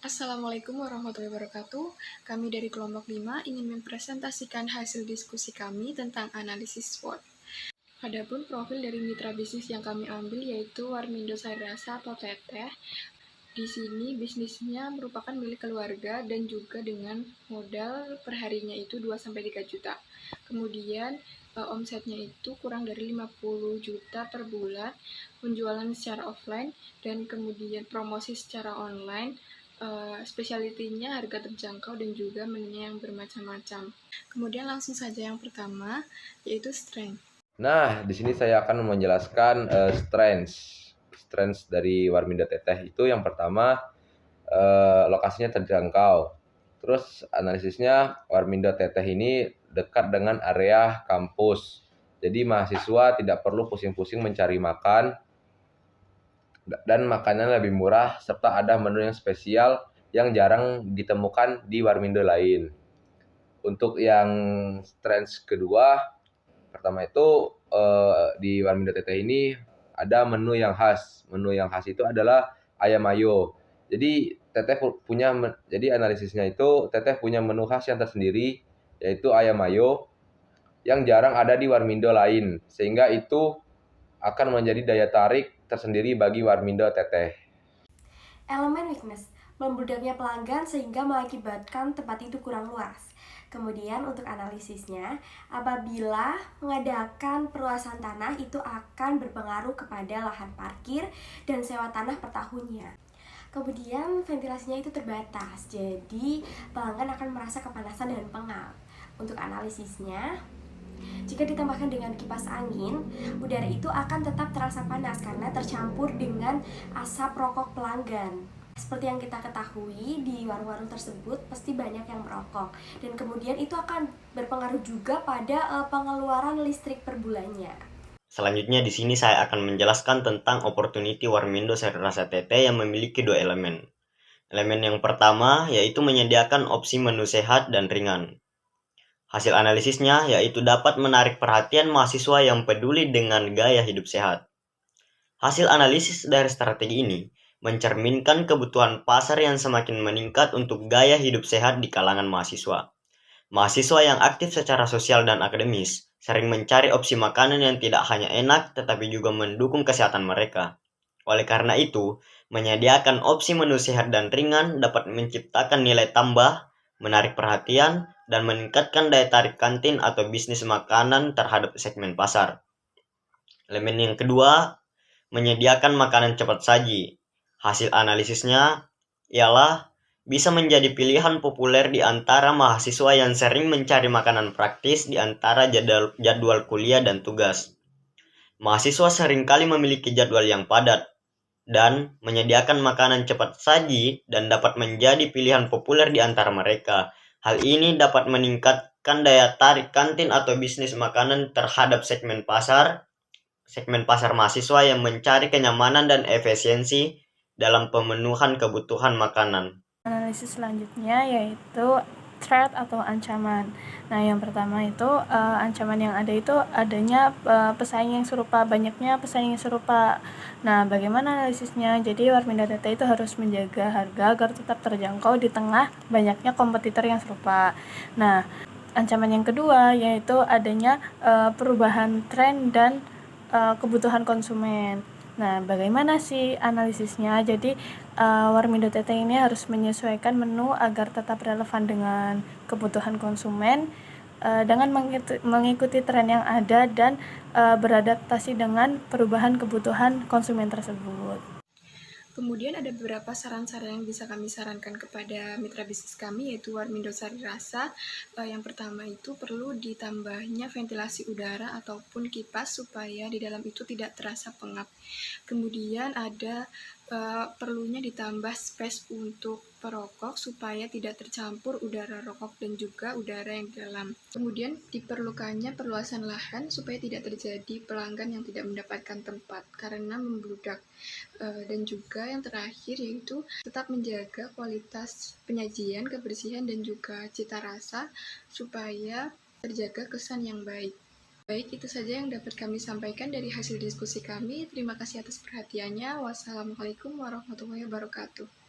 Assalamualaikum warahmatullahi wabarakatuh. Kami dari kelompok 5 ingin mempresentasikan hasil diskusi kami tentang analisis SWOT. Adapun profil dari mitra bisnis yang kami ambil yaitu Warmindo Sarirasa atau Teteh. Di sini bisnisnya merupakan milik keluarga dan juga dengan modal perharinya itu 2-3 juta. Kemudian omsetnya itu kurang dari 50 juta per bulan, penjualan secara offline dan kemudian promosi secara online. Spesialitinya harga terjangkau dan juga menunya yang bermacam-macam. Kemudian langsung saja yang pertama yaitu strength. Nah, di sini saya akan menjelaskan strengths dari Warmindo Teteh. Itu yang pertama, lokasinya terjangkau. Terus analisisnya, Warmindo Teteh ini dekat dengan area kampus. Jadi mahasiswa tidak perlu pusing-pusing mencari makan dan makannya lebih murah, serta ada menu yang spesial yang jarang ditemukan di Warmindo lain. Untuk yang strengths kedua, pertama itu di Warmindo Teteh ini ada menu yang khas. Menu yang khas itu adalah ayam mayo. Jadi analisisnya itu Teteh punya menu khas yang tersendiri, yaitu ayam mayo yang jarang ada di Warmindo lain, sehingga itu akan menjadi daya tarik tersendiri bagi Warmindo Teteh. Elemen weakness, membludaknya pelanggan sehingga mengakibatkan tempat itu kurang luas. Kemudian untuk analisisnya, apabila mengadakan perluasan tanah itu akan berpengaruh kepada lahan parkir dan sewa tanah per tahunnya. Kemudian ventilasinya itu terbatas, jadi pelanggan akan merasa kepanasan dan pengap. Untuk analisisnya, jika ditambahkan dengan kipas angin, udara itu akan tetap terasa panas karena tercampur dengan asap rokok pelanggan. Seperti yang kita ketahui, di warung-warung tersebut pasti banyak yang merokok, dan kemudian itu akan berpengaruh juga pada pengeluaran listrik per bulannya. Selanjutnya di sini saya akan menjelaskan tentang opportunity Warmindo Sarirasa Teteh yang memiliki dua elemen. Elemen yang pertama yaitu menyediakan opsi menu sehat dan ringan. Hasil analisisnya yaitu dapat menarik perhatian mahasiswa yang peduli dengan gaya hidup sehat. Hasil analisis dari strategi ini mencerminkan kebutuhan pasar yang semakin meningkat untuk gaya hidup sehat di kalangan mahasiswa. Mahasiswa yang aktif secara sosial dan akademis sering mencari opsi makanan yang tidak hanya enak tetapi juga mendukung kesehatan mereka. Oleh karena itu, menyediakan opsi menu sehat dan ringan dapat menciptakan nilai tambah, menarik perhatian, dan meningkatkan daya tarik kantin atau bisnis makanan terhadap segmen pasar. Elemen yang kedua, menyediakan makanan cepat saji. Hasil analisisnya ialah bisa menjadi pilihan populer di antara mahasiswa yang sering mencari makanan praktis di antara jadwal kuliah dan tugas. Mahasiswa seringkali memiliki jadwal yang padat dan menyediakan makanan cepat saji dan dapat menjadi pilihan populer di antara mereka. Hal ini dapat meningkatkan daya tarik kantin atau bisnis makanan terhadap segmen pasar mahasiswa yang mencari kenyamanan dan efisiensi dalam pemenuhan kebutuhan makanan. Analisis selanjutnya yaitu threat atau ancaman. Nah, yang pertama itu ancaman yang ada itu adanya pesaing yang serupa, banyaknya pesaing yang serupa. Nah, bagaimana analisisnya? Jadi Warmindo Teteh itu harus menjaga harga agar tetap terjangkau di tengah banyaknya kompetitor yang serupa. Nah, ancaman yang kedua yaitu adanya perubahan tren dan kebutuhan konsumen. Nah, bagaimana sih analisisnya? Jadi Warmindo Teteh ini harus menyesuaikan menu agar tetap relevan dengan kebutuhan konsumen dengan mengikuti tren yang ada dan beradaptasi dengan perubahan kebutuhan konsumen tersebut. Kemudian ada beberapa saran-saran yang bisa kami sarankan kepada mitra bisnis kami yaitu Warmindo Sarirasa. Yang pertama itu perlu ditambahnya ventilasi udara ataupun kipas supaya di dalam itu tidak terasa pengap. Kemudian ada perlunya ditambah space untuk perokok supaya tidak tercampur udara rokok dan juga udara yang dalam. Kemudian diperlukannya perluasan lahan supaya tidak terjadi pelanggan yang tidak mendapatkan tempat karena membludak. Dan juga yang terakhir yaitu tetap menjaga kualitas penyajian, kebersihan dan juga cita rasa supaya terjaga kesan yang baik. Baik, itu saja yang dapat kami sampaikan dari hasil diskusi kami. Terima kasih atas perhatiannya. Wassalamualaikum warahmatullahi wabarakatuh.